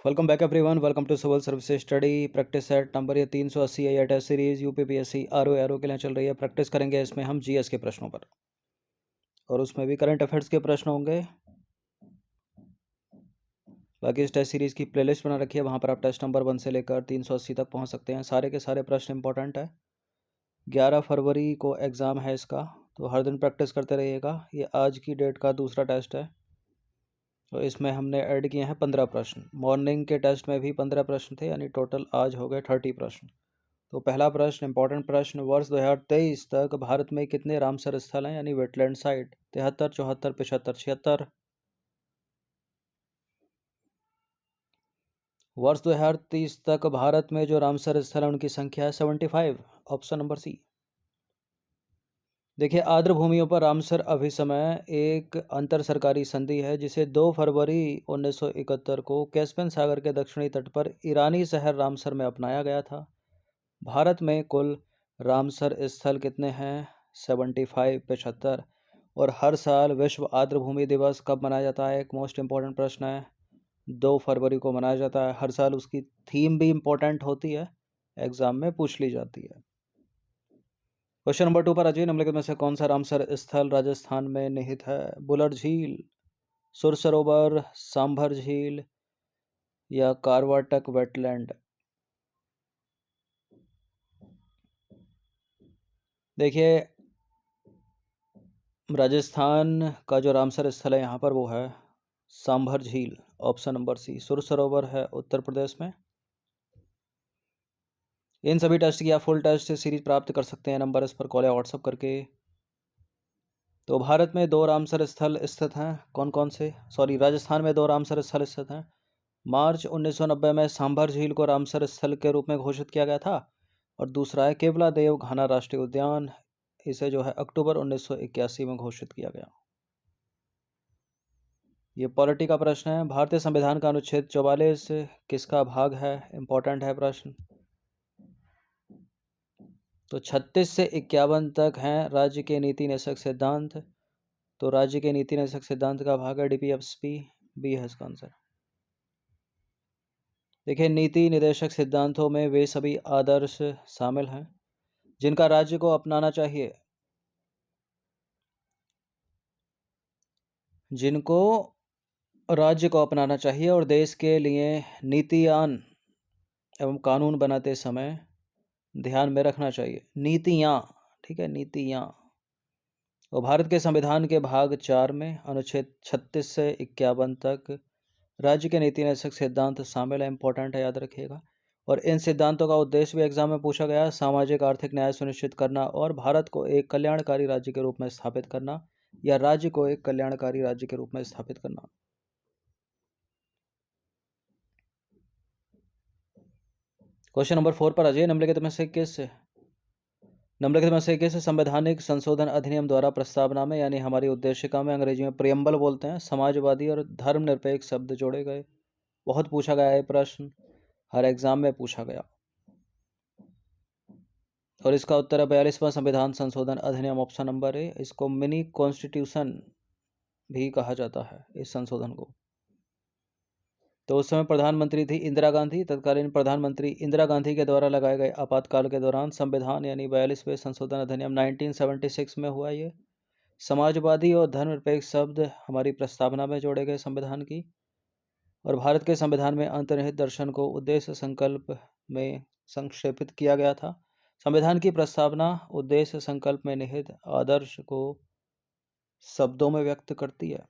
Welcome back everyone. Welcome to civil service study practice set number ये 380 I test series UPPSC RO के लिए चल रही है। प्रैक्टिस करेंगे इसमें हम जीएस के प्रश्नों पर और उसमें भी करंट अफेयर्स के प्रश्न होंगे। बाकी इस टेस्ट सीरीज की प्लेलिस्ट बना रखी है, वहाँ पर आप टेस्ट नंबर 1 से लेकर 380 तक पहुँच सकते हैं। सारे के सारे प्रश्न इंपॉर्टेंट है। 11 फरवरी को एग्ज़ाम है इसका, तो हर दिन प्रैक्टिस करते रहिएगा। ये आज की डेट का दूसरा टेस्ट है, तो इसमें हमने ऐड किए हैं 15 प्रश्न। मॉर्निंग के टेस्ट में भी 15 प्रश्न थे, यानी टोटल आज हो गए 30 प्रश्न। तो पहला प्रश्न इंपॉर्टेंट प्रश्न, वर्ष 2023 तक भारत में कितने रामसर स्थल हैं यानी वेटलैंड साइट? 73, 74, 75, 76। वर्ष 2030 तक भारत में जो रामसर स्थल है उनकी संख्या है 75, ऑप्शन नंबर सी। देखिए, आर्द्र भूमियों पर रामसर अभिसमय एक अंतर सरकारी संधि है जिसे 2 फरवरी 1971 को कैस्पियन सागर के दक्षिणी तट पर ईरानी शहर रामसर में अपनाया गया था। भारत में कुल रामसर स्थल कितने हैं? 75, 75। और हर साल विश्व आर्द्र भूमि दिवस कब मनाया जाता है? एक मोस्ट इम्पॉर्टेंट प्रश्न है। 2 फरवरी को मनाया जाता है। हर साल उसकी थीम भी इम्पोर्टेंट होती है, एग्जाम में पूछ ली जाती है। क्वेश्चन नंबर 2 पर आ जाइए। निम्नलिखित में से कौन सा रामसर स्थल राजस्थान में निहित है? बुलर झील, सुर सरोवर, सांभर झील या कारवाटक वेटलैंड? देखिए, राजस्थान का जो रामसर स्थल है यहाँ पर वो है सांभर झील, ऑप्शन नंबर सी। सुर सरोवर है उत्तर प्रदेश में। इन सभी टेस्ट की आप फुल टेस्ट सीरीज प्राप्त कर सकते हैं, नंबर इस पर कॉल या व्हाट्सअप करके। तो भारत में 2 रामसर स्थल स्थित हैं, कौन कौन से? राजस्थान में 2 रामसर स्थल स्थित हैं। मार्च 1990 में सांभर झील को रामसर स्थल के रूप में घोषित किया गया था। और दूसरा है केवला देव घाना राष्ट्रीय उद्यान, इसे जो है अक्टूबर 1981 में घोषित किया गया। ये पॉलिटी का प्रश्न है। भारतीय संविधान का अनुच्छेद 44 किसका भाग है? इंपॉर्टेंट है प्रश्न। तो 36 से 51 तक हैं राज्य के नीति निदेशक सिद्धांत। तो राज्य के नीति निदेशक सिद्धांत का भाग है डीपीएफपी, बी है इसका आंसर। देखिए, नीति निदेशक सिद्धांतों में वे सभी आदर्श शामिल हैं जिनका राज्य को अपनाना चाहिए, जिनको राज्य को अपनाना चाहिए और देश के लिए नीतियान एवं कानून बनाते समय ध्यान में रखना चाहिए। नीतियाँ, ठीक है, नीतियाँ। और भारत के संविधान के भाग 4 में अनुच्छेद 36 से 51 तक राज्य के नीति निदेशक सिद्धांत शामिल है, इंपॉर्टेंट है, याद रखिएगा। और इन सिद्धांतों का उद्देश्य भी एग्जाम में पूछा गया है, सामाजिक आर्थिक न्याय सुनिश्चित करना और भारत को एक कल्याणकारी राज्य के रूप में स्थापित करना, या राज्य को एक कल्याणकारी राज्य के रूप में स्थापित करना। क्वेश्चन नंबर 4 पर आ जाइए। निम्नलिखित में से किस संवैधानिक संशोधन अधिनियम द्वारा प्रस्तावना में यानी हमारी उद्देशिका में, अंग्रेजी में प्रियम्बल बोलते हैं, समाजवादी और धर्मनिरपेक्ष शब्द जोड़े गए? बहुत पूछा गया है प्रश्न, हर एग्जाम में पूछा गया। और इसका उत्तर है 42वां संविधान संशोधन अधिनियम, ऑप्शन नंबर ए। इसको मिनी कॉन्स्टिट्यूशन भी कहा जाता है इस संशोधन को। तो उस समय प्रधानमंत्री थी इंदिरा गांधी। तत्कालीन प्रधानमंत्री इंदिरा गांधी के द्वारा लगाए गए आपातकाल के दौरान संविधान यानी 42वें संशोधन अधिनियम 1976 में हुआ। ये समाजवादी और धर्मनिरपेक्ष शब्द हमारी प्रस्तावना में जोड़े गए संविधान की। और भारत के संविधान में अंतर्निहित दर्शन को उद्देश्य संकल्प में संक्षेपित किया गया था। संविधान की प्रस्तावना उद्देश्य संकल्प में निहित आदर्श को शब्दों में व्यक्त करती है।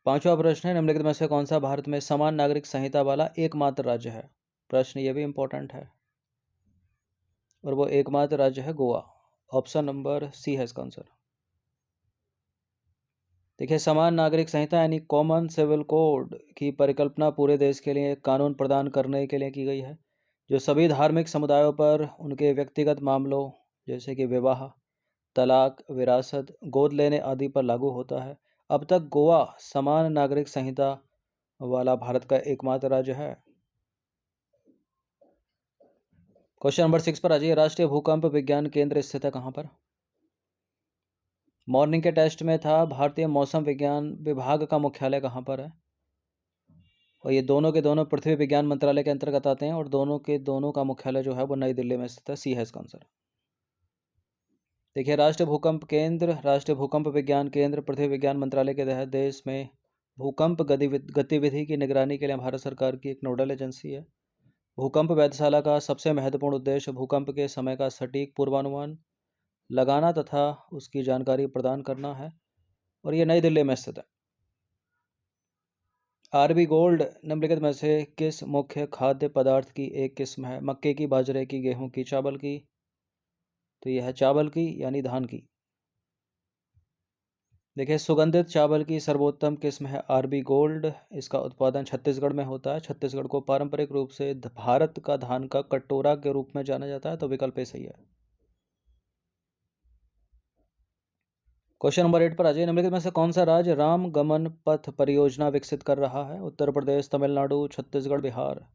5वां प्रश्न है, निम्नलिखित में से कौन सा भारत में समान नागरिक संहिता वाला एकमात्र राज्य है? प्रश्न ये भी इंपॉर्टेंट है, और वो एकमात्र राज्य है गोवा, ऑप्शन नंबर सी है इसका आंसर। देखिए, समान नागरिक संहिता यानी कॉमन सिविल कोड की परिकल्पना पूरे देश के लिए कानून प्रदान करने के लिए की गई है, जो सभी धार्मिक समुदायों पर उनके व्यक्तिगत मामलों जैसे कि विवाह, तलाक, विरासत, गोद लेने आदि पर लागू होता है। अब तक गोवा समान नागरिक संहिता वाला भारत का एकमात्र राज्य है। क्वेश्चन नंबर 6 पर आ जाइए। राष्ट्रीय भूकंप विज्ञान केंद्र स्थित है कहाँ पर? मॉर्निंग के टेस्ट में था, भारतीय मौसम विज्ञान विभाग का मुख्यालय कहाँ पर है? और ये दोनों के दोनों पृथ्वी विज्ञान मंत्रालय के अंतर्गत आते हैं और दोनों के दोनों का मुख्यालय जो है वो नई दिल्ली में स्थित है। सी है इसका आंसर। देखिए, राष्ट्रीय भूकंप विज्ञान केंद्र पृथ्वी विज्ञान मंत्रालय के तहत देश में भूकंप गतिविधि की निगरानी के लिए भारत सरकार की एक नोडल एजेंसी है। भूकंप वेधशाला का सबसे महत्वपूर्ण उद्देश्य भूकंप के समय का सटीक पूर्वानुमान लगाना तथा उसकी जानकारी प्रदान करना है और ये नई दिल्ली में स्थित है। आरबी गोल्ड निम्नलिखित में से किस मुख्य खाद्य पदार्थ की एक किस्म है? मक्के की, बाजरे की, गेहूं की, चावल की? तो यह है चावल की यानी धान की। देखिए, सुगंधित चावल की सर्वोत्तम किस्म है आरबी गोल्ड। इसका उत्पादन छत्तीसगढ़ में होता है। छत्तीसगढ़ को पारंपरिक रूप से भारत का धान का कटोरा के रूप में जाना जाता है, तो विकल्प ए सही है। क्वेश्चन नंबर 8 पर आ जाइए। निम्नलिखित में से कौन सा राज्य राम गमन पथ परियोजना विकसित कर रहा है? उत्तर प्रदेश, तमिलनाडु, छत्तीसगढ़, बिहार?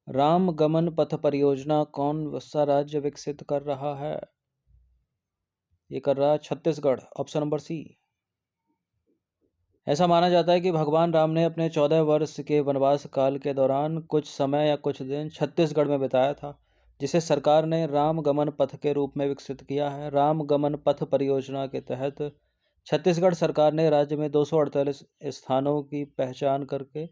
राम गमन पथ परियोजना कौन सा राज्य विकसित कर रहा है? ये कर रहा है छत्तीसगढ़, ऑप्शन नंबर सी। ऐसा माना जाता है कि भगवान राम ने अपने 14 वर्ष के वनवास काल के दौरान कुछ समय या कुछ दिन छत्तीसगढ़ में बिताया था, जिसे सरकार ने राम गमन पथ के रूप में विकसित किया है। राम गमन पथ परियोजना के तहत छत्तीसगढ़ सरकार ने राज्य में 248 स्थानों की पहचान करके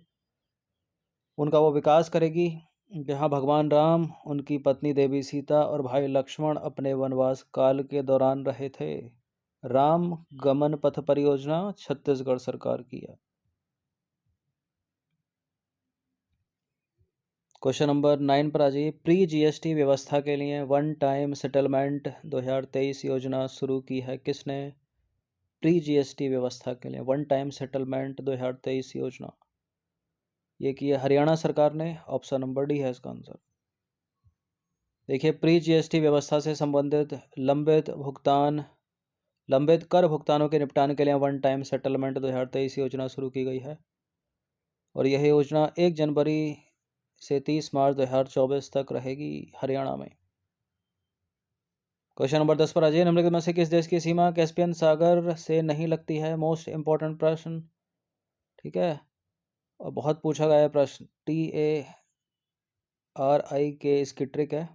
उनका वो विकास करेगी, जहां भगवान राम, उनकी पत्नी देवी सीता और भाई लक्ष्मण अपने वनवास काल के दौरान रहे थे। राम गमन पथ परियोजना छत्तीसगढ़ सरकार की है। क्वेश्चन नंबर 9 पर आ जाइए। प्री जीएसटी व्यवस्था के लिए वन टाइम सेटलमेंट 2023 योजना शुरू की है किसने? प्री जीएसटी व्यवस्था के लिए वन टाइम सेटलमेंट 2023 योजना ये की है हरियाणा सरकार ने, ऑप्शन नंबर डी है इसका आंसर। देखिए, प्री जीएसटी व्यवस्था से संबंधित लंबित कर भुगतानों के निपटान के लिए वन टाइम सेटलमेंट 2023 योजना शुरू की गई है और यह योजना 1 जनवरी से 30 मार्च 2024 तक रहेगी हरियाणा में। क्वेश्चन नंबर 10 पर आ जाइए। निम्नलिखित में से किस देश की सीमा कैस्पियन सागर से नहीं लगती है? मोस्ट इंपॉर्टेंट प्रश्न, ठीक है, और बहुत पूछा गया है प्रश्न। TARI इसकी ट्रिक है,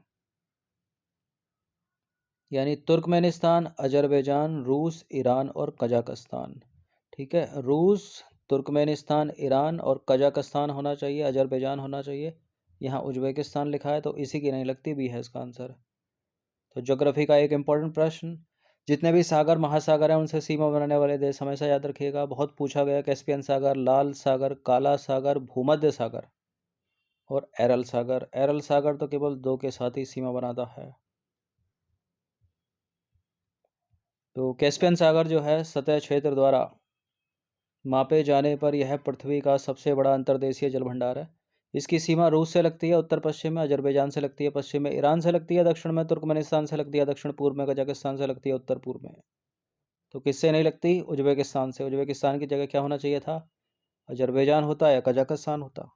यानी तुर्कमेनिस्तान, अजरबैजान, रूस, ईरान और कजाकिस्तान। ठीक है, रूस, तुर्कमेनिस्तान, ईरान और कजाकिस्तान होना चाहिए, अजरबैजान होना चाहिए। यहाँ उज्बेकिस्तान लिखा है तो इसी की नहीं लगती, बी है इसका आंसर। तो ज्योग्राफी का एक इम्पॉर्टेंट प्रश्न, जितने भी सागर महासागर हैं उनसे सीमा बनाने वाले देश हमेशा याद रखिएगा। बहुत पूछा गया, कैस्पियन सागर, लाल सागर, काला सागर, भूमध्य सागर और एरल सागर। एरल सागर तो केवल 2 के साथ ही सीमा बनाता है। तो कैस्पियन सागर जो है सतह क्षेत्र द्वारा मापे जाने पर यह पृथ्वी का सबसे बड़ा अंतर्देशीय जल भंडार है। इसकी सीमा रूस से लगती है उत्तर पश्चिम में, अजरबैजान से लगती है पश्चिम में, ईरान से लगती है दक्षिण में, तुर्कमेनिस्तान से लगती है दक्षिण पूर्व में, कजाकिस्तान से लगती है उत्तर पूर्व में। तो किससे नहीं लगती? उज्बेकिस्तान से। उज्बेकिस्तान की जगह क्या होना चाहिए था? अजरबैजान होता या कजाकिस्तान होता।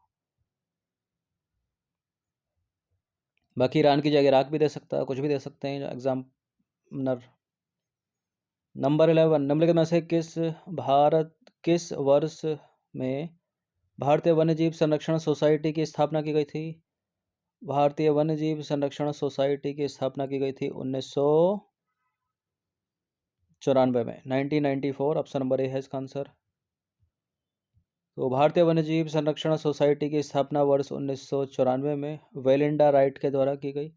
बाकी ईरान की जगह इराक भी दे सकता है, कुछ भी दे सकते हैं एग्जामिनर। नंबर 11, निम्नलिखित में से किस वर्ष में भारतीय वन्यजीव संरक्षण सोसाइटी की स्थापना की गई थी? भारतीय वन्यजीव संरक्षण सोसाइटी की स्थापना की गई थी 1994 में, 1994, ऑप्शन नंबर ए है इसका आंसर। तो भारतीय वन्यजीव संरक्षण सोसाइटी की स्थापना वर्ष 1994 में वेलिंडा राइट के द्वारा की गई।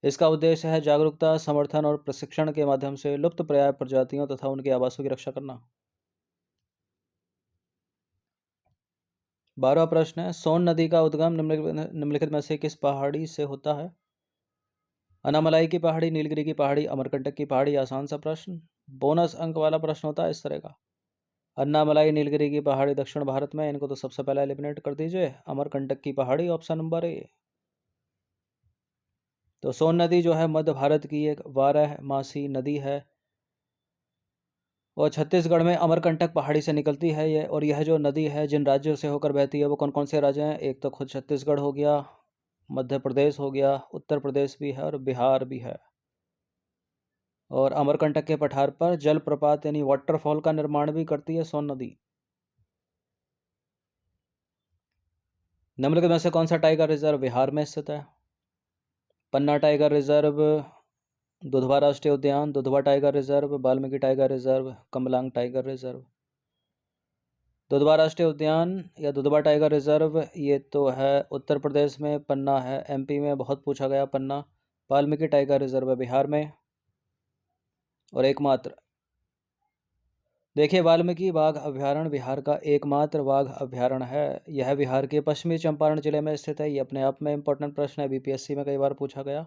इसका उद्देश्य है जागरूकता, समर्थन और प्रशिक्षण के माध्यम से लुप्तप्राय प्रजातियों तथा उनके आवासों की रक्षा करना। 12वां प्रश्न है, सोन नदी का उद्गम निम्नलिखित में से किस पहाड़ी से होता है? अनामलाई की पहाड़ी, नीलगिरी की पहाड़ी, अमरकंटक की पहाड़ी। आसान सा प्रश्न, बोनस अंक वाला प्रश्न होता है इस तरह का। अन्नामलाई, नीलगिरी की पहाड़ी दक्षिण भारत में, इनको तो सबसे पहले एलिमिनेट कर दीजिए। अमरकंटक की पहाड़ी, ऑप्शन नंबर ए। तो सोन नदी जो है मध्य भारत की एक 12 मासी नदी है और छत्तीसगढ़ में अमरकंटक पहाड़ी से निकलती है ये। और यह जो नदी है जिन राज्यों से होकर बहती है वो कौन कौन से राज्य हैं? एक तो खुद छत्तीसगढ़ हो गया, मध्य प्रदेश हो गया, उत्तर प्रदेश भी है और बिहार भी है। और अमरकंटक के पठार पर जलप्रपात यानी वाटरफॉल का निर्माण भी करती है सोन नदी। निम्नलिखित में से कौन सा टाइगर रिजर्व बिहार में स्थित है? पन्ना टाइगर रिजर्व, दुधवा राष्ट्रीय उद्यान, Dudhwa tiger reserve, Valmiki tiger reserve, Kamalang tiger reserve. Dudhwa राष्ट्रीय उद्यान या दुधवा टाइगर रिजर्व ये तो है उत्तर प्रदेश में, पन्ना है एमपी में, बहुत पूछा गया पन्ना। वाल्मीकि टाइगर रिजर्व है बिहार में और एकमात्र। देखिए, वाल्मीकि बाघ अभ्यारण्य बिहार का एकमात्र बाघ अभ्यारण्य है। यह बिहार के पश्चिमी चंपारण जिले में स्थित है। ये अपने आप में इंपॉर्टेंट प्रश्न है, बीपीएससी में कई बार पूछा गया।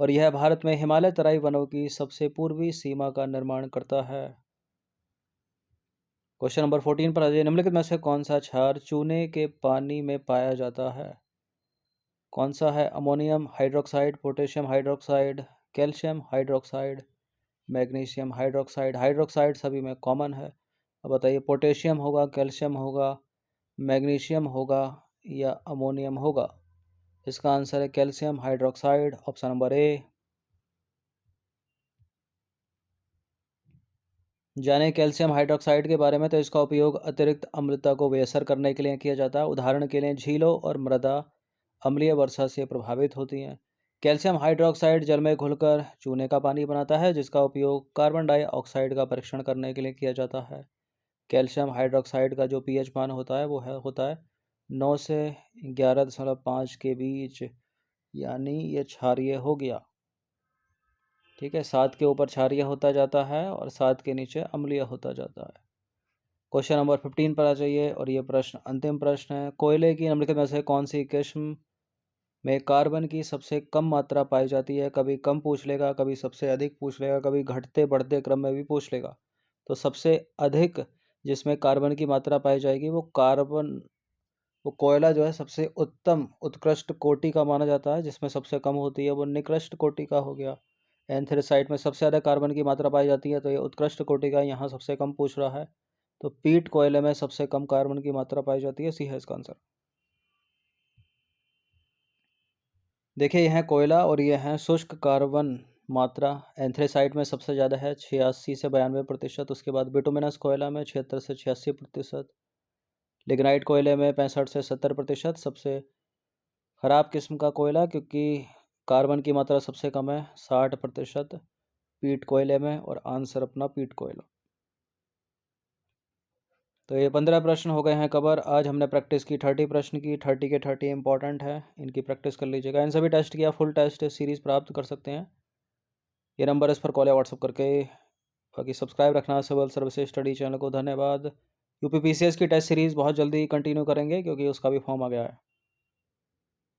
और यह भारत में हिमालय तराई वनों की सबसे पूर्वी सीमा का निर्माण करता है। क्वेश्चन नंबर 14 पर आ जाइए। निम्नलिखित में से कौन सा क्षार चूने के पानी में पाया जाता है? कौन सा है? Ammonium hydroxide, potassium hydroxide, calcium hydroxide, magnesium hydroxide. Hydroxide सभी में कॉमन है। अब बताइए, पोटेशियम होगा, कैल्शियम होगा, मैग्नीशियम होगा या अमोनियम होगा? इसका आंसर है calcium hydroxide, option number A. जाने कैल्शियम हाइड्रोक्साइड के बारे में। तो इसका उपयोग अतिरिक्त अम्लता को बेअसर करने के लिए किया जाता है। उदाहरण के लिए झीलों और मृदा अम्लीय वर्षा से प्रभावित होती हैं। कैल्शियम हाइड्रोक्साइड जल में घुलकर चूने का पानी बनाता है, जिसका उपयोग कार्बन डाइऑक्साइड का परीक्षण करने के लिए किया जाता है। कैल्शियम हाइड्रोक्साइड का जो पीएच मान होता है वो होता है 9 से 11.5 के बीच, यानी ये क्षारीय हो गया। ठीक है, 7 के ऊपर क्षारीय होता जाता है और 7 के नीचे अम्लीय होता जाता है। क्वेश्चन नंबर 15 पर आ जाइए और ये प्रश्न अंतिम प्रश्न है। कोयले की निम्नलिखित में से कौन सी किस्म में कार्बन की सबसे कम मात्रा पाई जाती है? कभी कम पूछ लेगा, कभी सबसे अधिक पूछ लेगा, कभी घटते बढ़ते क्रम में भी पूछ लेगा। तो सबसे अधिक जिसमें कार्बन की मात्रा पाई जाएगी वो कोयला जो है सबसे उत्तम उत्कृष्ट कोटि का माना जाता है। जिसमें सबसे कम होती है वो निकृष्ट कोटि का हो गया। एंथ्रेसाइट में सबसे ज़्यादा कार्बन की मात्रा पाई जाती है, तो ये उत्कृष्ट कोटि का यहाँ सबसे कम पूछ रहा है। तो पीट कोयले में सबसे कम कार्बन की मात्रा पाई जाती है, सी है इसका आंसर। देखिए, यह है कोयला और यह है शुष्क कार्बन मात्रा। एंथ्रेसाइट में सबसे ज़्यादा है 86 से 92%। उसके बाद बिटुमिनस कोयला में 76 से 86%। लिग्नाइट कोयले में 65 से 70%। सबसे खराब किस्म का कोयला, क्योंकि कार्बन की मात्रा सबसे कम है, 60% पीट कोयले में, और आंसर अपना पीट कोयला। तो ये 15 प्रश्न हो गए हैं कवर। आज हमने प्रैक्टिस की 30 प्रश्न की। 30 के 30 इंपॉर्टेंट है, इनकी प्रैक्टिस कर लीजिएगा। इन सभी टेस्ट किया फुल टेस्ट सीरीज़ प्राप्त कर सकते हैं। ये नंबर इस पर कॉल या व्हाट्सअप करके। बाकी सब्सक्राइब रखना सिविल सर्विसेज स्टडी चैनल को। धन्यवाद। यूपीपीसीएस की टेस्ट सीरीज़ बहुत जल्दी कंटिन्यू करेंगे, क्योंकि उसका भी फॉर्म आ गया है।